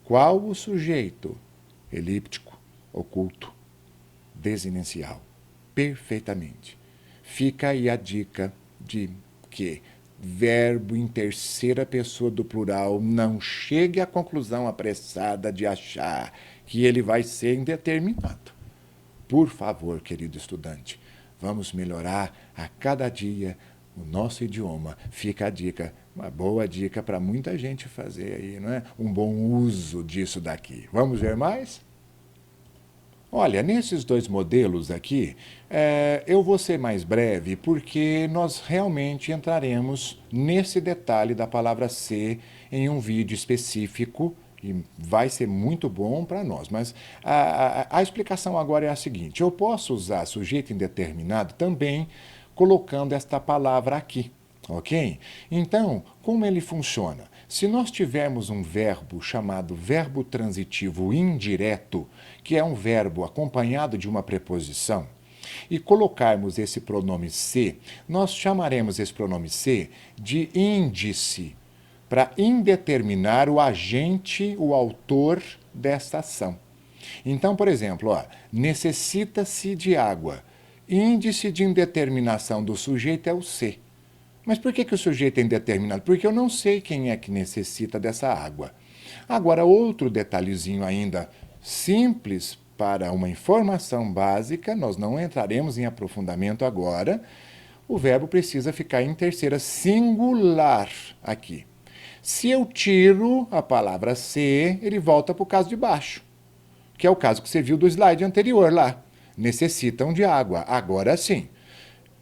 qual o sujeito? Elíptico, oculto, desinencial. Perfeitamente. Fica aí a dica de que verbo em terceira pessoa do plural não chegue à conclusão apressada de achar que ele vai ser indeterminado. Por favor, querido estudante, vamos melhorar a cada dia o nosso idioma. Fica a dica, uma boa dica para muita gente fazer aí, não é? Um bom uso disso daqui. Vamos ver mais? Olha, nesses dois modelos aqui, eu vou ser mais breve porque nós realmente entraremos nesse detalhe da palavra ser em um vídeo específico e vai ser muito bom para nós. Mas a explicação agora é a seguinte: eu posso usar sujeito indeterminado também colocando esta palavra aqui, ok? Então, como ele funciona? Se nós tivermos um verbo chamado verbo transitivo indireto, que é um verbo acompanhado de uma preposição, e colocarmos esse pronome se, nós chamaremos esse pronome se de índice, para indeterminar o agente, o autor desta ação. Então, por exemplo, necessita-se de água. Índice de indeterminação do sujeito é o se. Mas por que o sujeito é indeterminado? Porque eu não sei quem é que necessita dessa água. Agora, outro detalhezinho ainda simples para uma informação básica, nós não entraremos em aprofundamento agora, o verbo precisa ficar em terceira singular aqui. Se eu tiro a palavra ser, ele volta para o caso de baixo, que é o caso que você viu do slide anterior lá. Necessitam de água. Agora sim.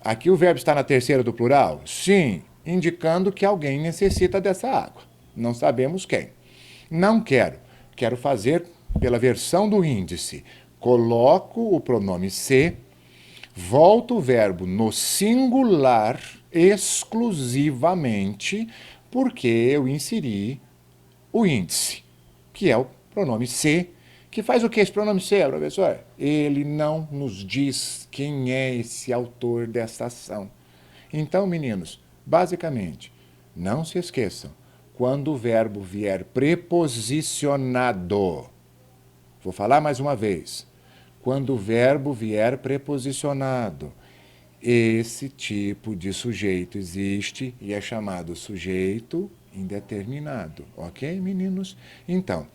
Aqui o verbo está na terceira do plural? Sim, indicando que alguém necessita dessa água. Não sabemos quem. Não quero. Quero fazer pela versão do índice. Coloco o pronome se, volto o verbo no singular exclusivamente porque eu inseri o índice, que é o pronome se, que faz o que esse pronome se, professor? Ele não nos diz quem é esse autor dessa ação. Então, meninos, basicamente, não se esqueçam, quando o verbo vier preposicionado, vou falar mais uma vez, quando o verbo vier preposicionado, esse tipo de sujeito existe e é chamado sujeito indeterminado. Ok, meninos? Então,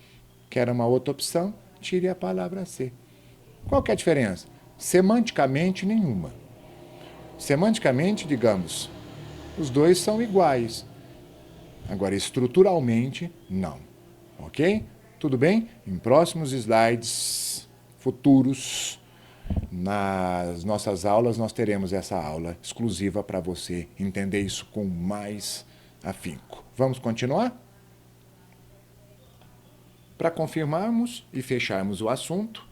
quer uma outra opção? Tire a palavra ser. Qual que é a diferença? Semanticamente, nenhuma. Semanticamente, digamos, Os dois são iguais. Agora, estruturalmente, não. Ok? Tudo bem? Em próximos slides futuros, nas nossas aulas, nós teremos essa aula exclusiva para você entender isso com mais afinco. Vamos continuar? Para confirmarmos e fecharmos o assunto,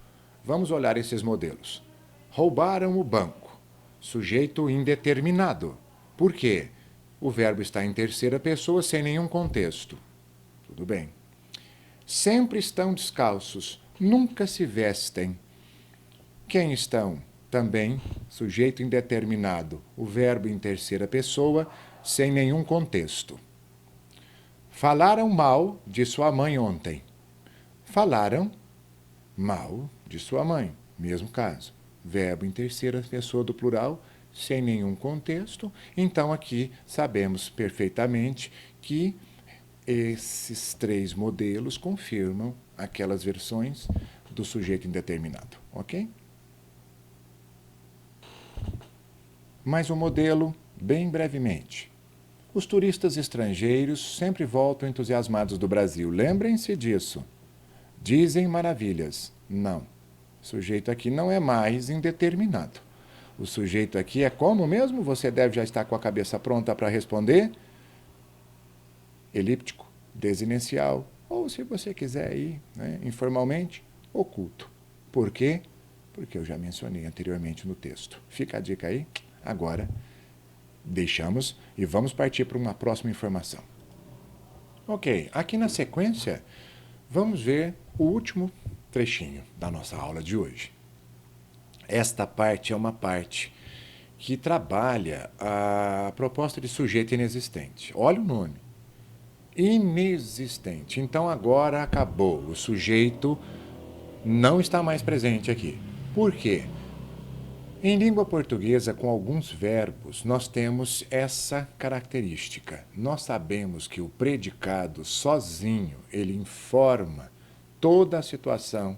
vamos olhar esses modelos. Roubaram o banco. Sujeito indeterminado. Por quê? O verbo está em terceira pessoa sem nenhum contexto. Tudo bem. Sempre estão descalços, nunca se vestem. Quem estão? Também, sujeito indeterminado, o verbo em terceira pessoa, sem nenhum contexto. Falaram mal de sua mãe ontem. Falaram mal de sua mãe, mesmo caso. Verbo em terceira pessoa do plural, sem nenhum contexto. Então, aqui sabemos perfeitamente que esses três modelos confirmam aquelas versões do sujeito indeterminado, ok? Mais um modelo, bem brevemente. Os turistas estrangeiros sempre voltam entusiasmados do Brasil. Lembrem-se disso. Dizem maravilhas. Não. O sujeito aqui não é mais indeterminado. O sujeito aqui é como mesmo? Você deve já estar com a cabeça pronta para responder. Elíptico, desinencial, ou se você quiser ir, né, informalmente, oculto. Por quê? Porque eu já mencionei anteriormente no texto. Fica a dica aí. Agora, deixamos e vamos partir para uma próxima informação. Ok, aqui na sequência, vamos ver o último trechinho da nossa aula de hoje. Esta parte é uma parte que trabalha a proposta de sujeito inexistente. Olha o nome. Inexistente. Então agora acabou. O sujeito não está mais presente aqui. Por quê? Em língua portuguesa, com alguns verbos, nós temos essa característica. Nós sabemos que o predicado sozinho, ele informa toda a situação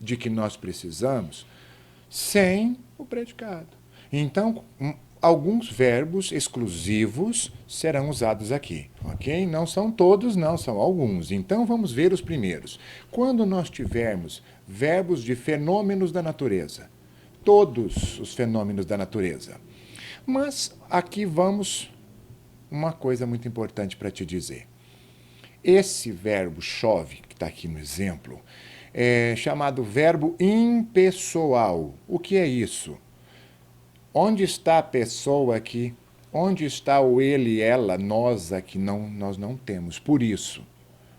de que nós precisamos sem o predicado. Então, alguns verbos exclusivos serão usados aqui, ok? Não são todos, não, são alguns. Então, vamos ver os primeiros. Quando nós tivermos verbos de fenômenos da natureza, todos os fenômenos da natureza. Mas aqui vamos uma coisa muito importante para te dizer. Esse verbo chove, que está aqui no exemplo, é chamado verbo impessoal. O que é isso? Onde está a pessoa aqui? Onde está o ele, ela, nós aqui? Não, nós não temos. Por isso,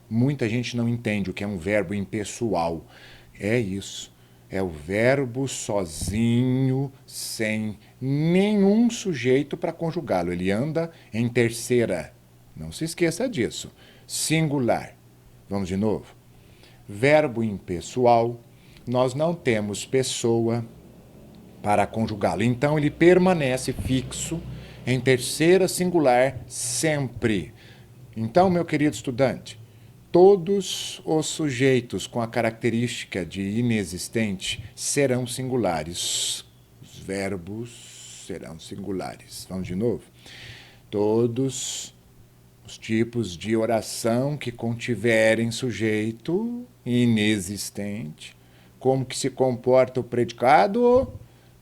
muita gente não entende o que é um verbo impessoal. É isso. É o verbo sozinho, sem nenhum sujeito para conjugá-lo. Ele anda em terceira. Não se esqueça disso. Singular. Vamos de novo. Verbo impessoal. Nós não temos pessoa para conjugá-lo. Então, ele permanece fixo em terceira singular sempre. Então, meu querido estudante, todos os sujeitos com a característica de inexistente serão singulares. Os verbos serão singulares. Vamos de novo? Todos os tipos de oração que contiverem sujeito inexistente, como que se comporta o predicado?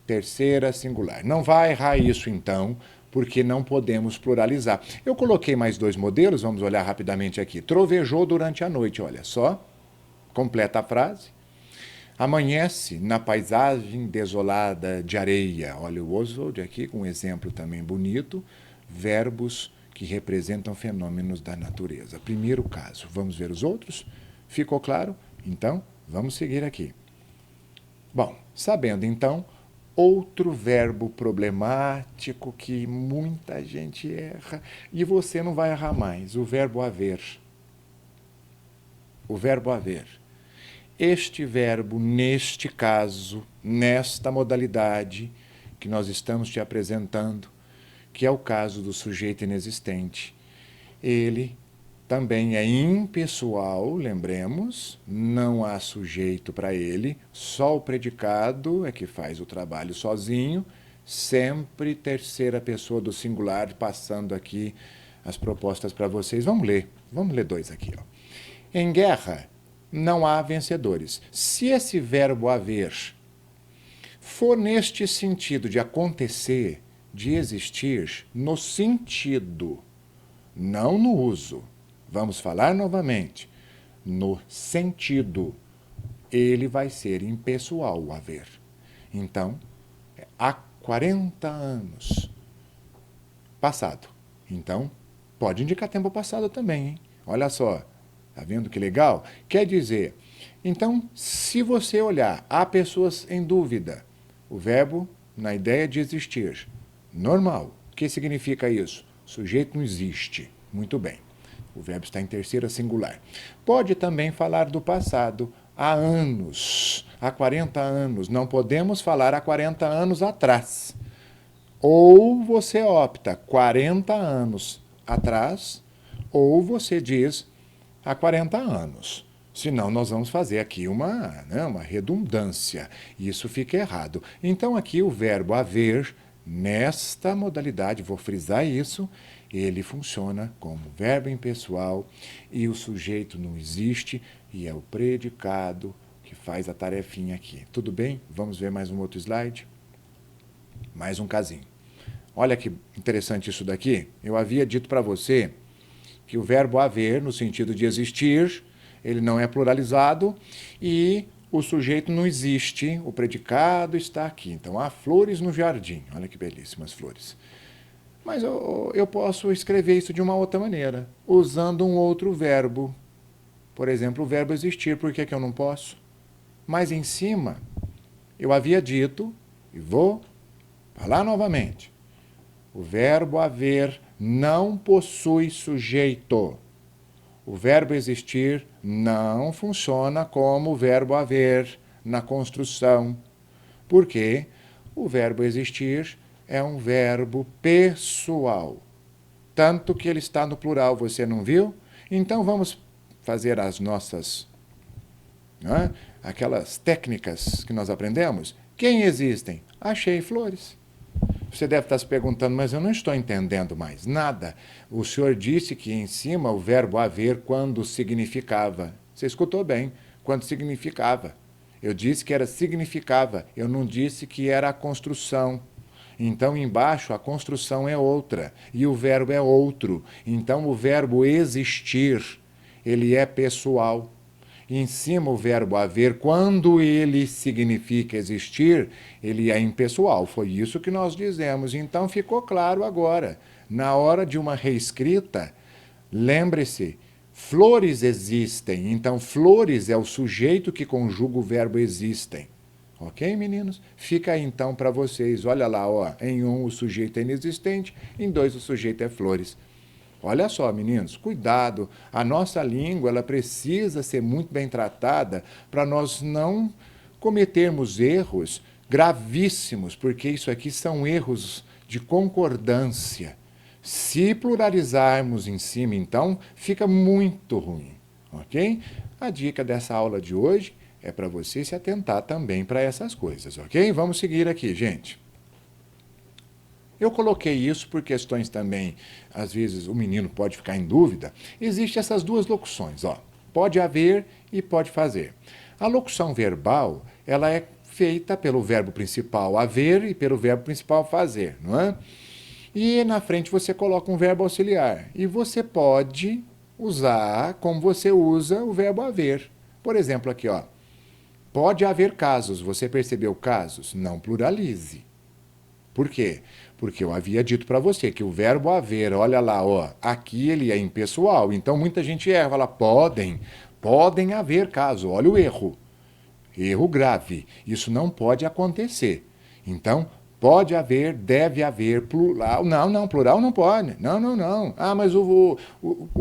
Terceira singular. Não vai errar isso, então, porque não podemos pluralizar. Eu coloquei mais dois modelos, vamos olhar rapidamente aqui. Trovejou durante a noite, olha só. Completa a frase. Amanhece na paisagem desolada de areia. Olha o Oswald aqui com um exemplo também bonito. Verbos que representam fenômenos da natureza. Primeiro caso. Vamos ver os outros? Ficou claro? Então, vamos seguir aqui. Bom, sabendo então, outro verbo problemático que muita gente erra e você não vai errar mais, o verbo haver. O verbo haver. Este verbo, neste caso, nesta modalidade que nós estamos te apresentando, que é o caso do sujeito inexistente, ele também é impessoal, lembremos, não há sujeito para ele, só o predicado é que faz o trabalho sozinho, sempre terceira pessoa do singular, passando aqui as propostas para vocês. Vamos ler dois aqui. Ó. Em guerra, não há vencedores. Se esse verbo haver for neste sentido de acontecer, de existir, no sentido, não no uso, vamos falar novamente, no sentido, ele vai ser impessoal, o haver. Então, há 40 anos, passado. Então, pode indicar tempo passado também, hein? Olha só, tá vendo que legal? Quer dizer, então, se você olhar, há pessoas em dúvida, o verbo na ideia de existir, normal. O que significa isso? O sujeito não existe. Muito bem. O verbo está em terceira singular. Pode também falar do passado, há anos, há 40 anos. Não podemos falar há 40 anos atrás. Ou você opta 40 anos atrás, ou você diz há 40 anos. Senão nós vamos fazer aqui uma redundância. Isso fica errado. Então aqui o verbo haver, nesta modalidade, vou frisar isso, ele funciona como verbo impessoal e o sujeito não existe e é o predicado que faz a tarefinha aqui. Tudo bem? Vamos ver mais um outro slide? Mais um casinho. Olha que interessante isso daqui. Eu havia dito para você que o verbo haver, no sentido de existir, ele não é pluralizado e o sujeito não existe, o predicado está aqui. Então, há flores no jardim. Olha que belíssimas flores. Mas eu posso escrever isso de uma outra maneira, usando um outro verbo. Por exemplo, o verbo existir. Por que eu não posso? Mas em cima, eu havia dito, e vou falar novamente, o verbo haver não possui sujeito. O verbo existir não funciona como o verbo haver na construção. Porque o verbo existir é um verbo pessoal. Tanto que ele está no plural, você não viu? Então vamos fazer as nossas, aquelas técnicas que nós aprendemos. Quem existem? Achei flores. Você deve estar se perguntando, mas eu não estou entendendo mais nada. O senhor disse que em cima o verbo haver quando significava. Você escutou bem, quando significava. Eu disse que era significava, eu não disse que era a construção. Então, embaixo, a construção é outra e o verbo é outro. Então, o verbo existir, ele é pessoal. Em cima, o verbo haver, quando ele significa existir, ele é impessoal. Foi isso que nós dizemos. Então, ficou claro agora. Na hora de uma reescrita, lembre-se, flores existem. Então, flores é o sujeito que conjuga o verbo existem. Ok, meninos? Fica aí, então, para vocês. Olha lá, ó, em 1 o sujeito é inexistente, em 2 o sujeito é flores. Olha só, meninos, cuidado. A nossa língua ela precisa ser muito bem tratada para nós não cometermos erros gravíssimos, porque isso aqui são erros de concordância. Se pluralizarmos em cima, então, fica muito ruim, ok? A dica dessa aula de hoje é para você se atentar também para essas coisas, ok? Vamos seguir aqui, gente. Eu coloquei isso por questões também, às vezes o menino pode ficar em dúvida. Existem essas duas locuções, ó. Pode haver e pode fazer. A locução verbal, ela é feita pelo verbo principal haver e pelo verbo principal fazer, não é? E na frente você coloca um verbo auxiliar. E você pode usar como você usa o verbo haver. Por exemplo, aqui, ó. Pode haver casos. Você percebeu casos? Não pluralize. Por quê? Porque eu havia dito para você que o verbo haver, olha lá, ó, aqui ele é impessoal. Então muita gente erra, fala, podem haver casos. Olha o erro. Erro grave. Isso não pode acontecer. Então, pode haver, deve haver, plural. Não, plural não pode. Não. Ah, mas o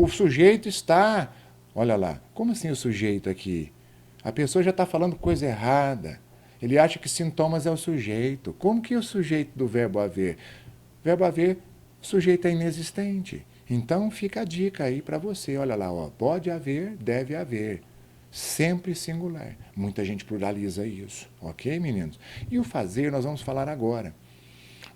sujeito está... Olha lá, como assim o sujeito aqui? A pessoa já está falando coisa errada. Ele acha que sintomas é o sujeito. Como que é o sujeito do verbo haver? Verbo haver, sujeito é inexistente. Então fica a dica aí para você. Olha lá, ó, pode haver, deve haver. Sempre singular. Muita gente pluraliza isso. Ok, meninos? E o fazer nós vamos falar agora.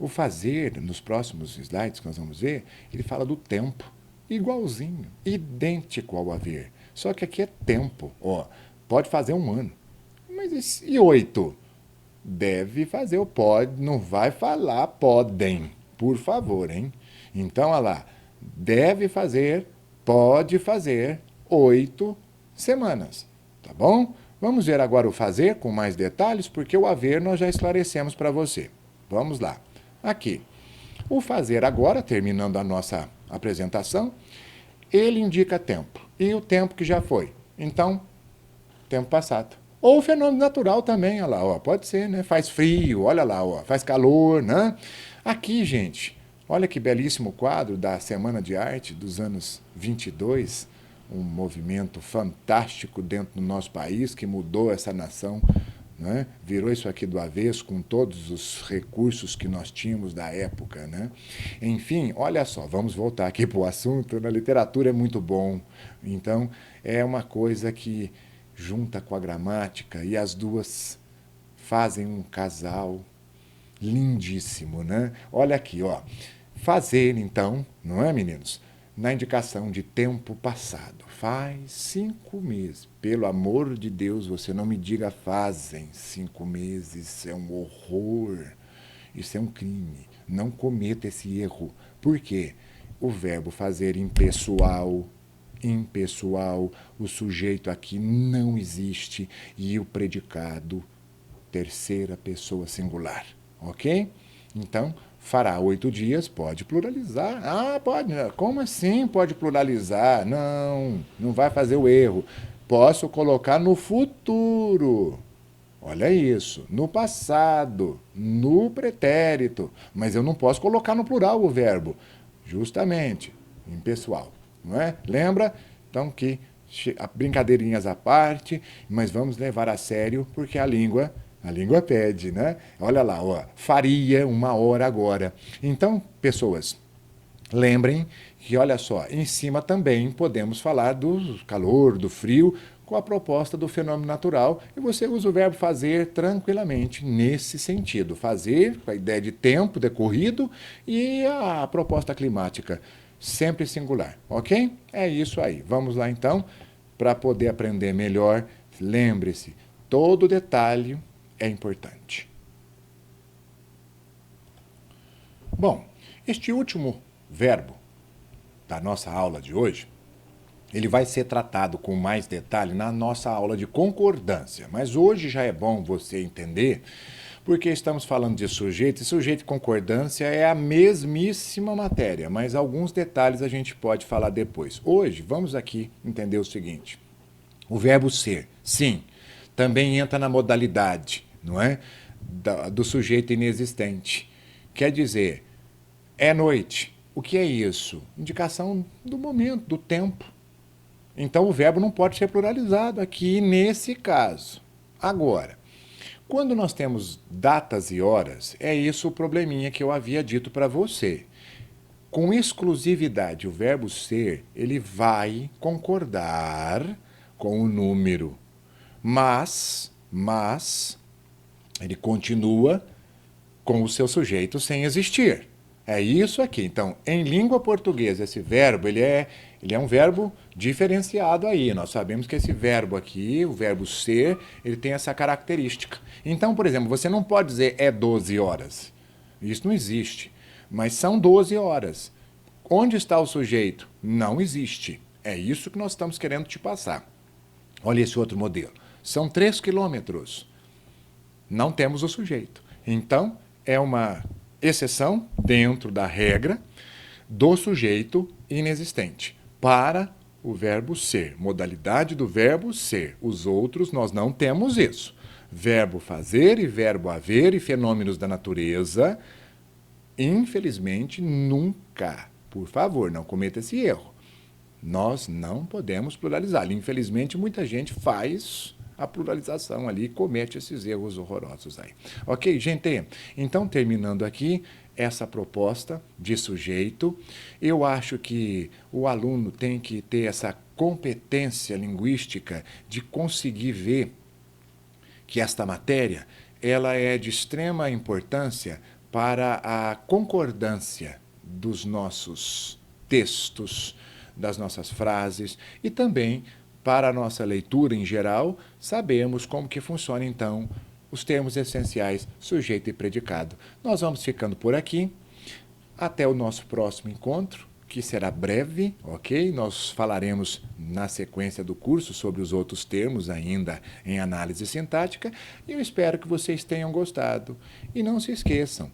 O fazer, nos próximos slides que nós vamos ver, ele fala do tempo. Igualzinho, idêntico ao haver. Só que aqui é tempo. Ó, pode fazer 1 ano. Mas e 8? Deve fazer o pode, não vai falar podem, por favor, hein? Então, olha lá, deve fazer, pode fazer 8 semanas, tá bom? Vamos ver agora o fazer com mais detalhes, porque o haver nós já esclarecemos para você. Vamos lá. Aqui, o fazer agora, terminando a nossa apresentação, ele indica tempo, e o tempo que já foi. Então, tempo passado. Ou fenômeno natural também, olha lá, ó, pode ser, né? Faz frio, olha lá, ó, faz calor, né? Aqui, gente, olha que belíssimo quadro da Semana de Arte dos anos 22, um movimento fantástico dentro do nosso país que mudou essa nação, né? Virou isso aqui do avesso com todos os recursos que nós tínhamos da época, né? Enfim, olha só, vamos voltar aqui para o assunto, na literatura é muito bom, então é uma coisa que junta com a gramática e as duas fazem um casal lindíssimo, né? Olha aqui, ó. Fazer, então, não é, meninos? Na indicação de tempo passado. Faz 5 meses. Pelo amor de Deus, você não me diga fazem 5 meses. Isso é um horror. Isso é um crime. Não cometa esse erro. Por quê? O verbo fazer impessoal, o sujeito aqui não existe e o predicado, terceira pessoa singular, ok? Então, fará 8 dias, pode pluralizar. Ah, pode, como assim pode pluralizar? Não, não vai fazer o erro. Posso colocar no futuro. Olha isso, no passado, no pretérito, mas eu não posso colocar no plural o verbo, justamente, impessoal. Não é? Lembra? Então que brincadeirinhas à parte, mas vamos levar a sério porque a língua pede, né? Olha lá, ó, faria 1 hora agora. Então, pessoas, lembrem que, olha só, em cima também podemos falar do calor, do frio, com a proposta do fenômeno natural, e você usa o verbo fazer tranquilamente nesse sentido. Fazer, com a ideia de tempo decorrido, e a proposta climática sempre singular, ok? É isso aí. Vamos lá então, para poder aprender melhor. Lembre-se, todo detalhe é importante. Bom, este último verbo da nossa aula de hoje, ele vai ser tratado com mais detalhe na nossa aula de concordância. Mas hoje já é bom você entender, porque estamos falando de sujeito, e sujeito e concordância é a mesmíssima matéria, mas alguns detalhes a gente pode falar depois. Hoje, vamos aqui entender o seguinte. O verbo ser, sim, também entra na modalidade, não é? Do sujeito inexistente. Quer dizer, é noite. O que é isso? Indicação do momento, do tempo. Então o verbo não pode ser pluralizado aqui nesse caso. Agora, quando nós temos datas e horas, é isso o probleminha que eu havia dito para você. Com exclusividade, o verbo ser, ele vai concordar com o número, mas ele continua com o seu sujeito sem existir. É isso aqui. Então, em língua portuguesa, esse verbo, ele é um verbo diferenciado aí. Nós sabemos que esse verbo aqui, o verbo ser, ele tem essa característica. Então, por exemplo, você não pode dizer é 12 horas. Isso não existe. Mas são 12 horas. Onde está o sujeito? Não existe. É isso que nós estamos querendo te passar. Olha esse outro modelo. São 3 quilômetros. Não temos o sujeito. Então, é uma exceção dentro da regra do sujeito inexistente para o verbo ser, modalidade do verbo ser. Os outros nós não temos isso. Verbo fazer e verbo haver e fenômenos da natureza, infelizmente, nunca. Por favor, não cometa esse erro. Nós não podemos pluralizar. Infelizmente, muita gente faz a pluralização ali e comete esses erros horrorosos aí. Ok, gente? Então, terminando aqui essa proposta de sujeito, eu acho que o aluno tem que ter essa competência linguística de conseguir ver que esta matéria ela é de extrema importância para a concordância dos nossos textos, das nossas frases e também para a nossa leitura em geral, sabemos como que funciona então os termos essenciais sujeito e predicado. Nós vamos ficando por aqui. Até o nosso próximo encontro, que será breve, ok? Nós falaremos na sequência do curso sobre os outros termos ainda em análise sintática e eu espero que vocês tenham gostado. E não se esqueçam,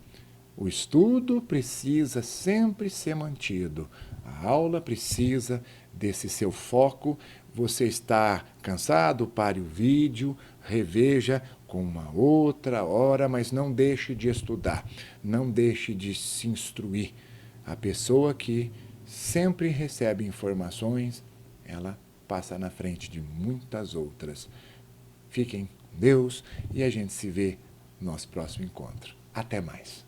o estudo precisa sempre ser mantido. A aula precisa desse seu foco. Você está cansado? Pare o vídeo, reveja com uma outra hora, mas não deixe de estudar, não deixe de se instruir. A pessoa que sempre recebe informações, ela passa na frente de muitas outras. Fiquem com Deus e a gente se vê no nosso próximo encontro. Até mais.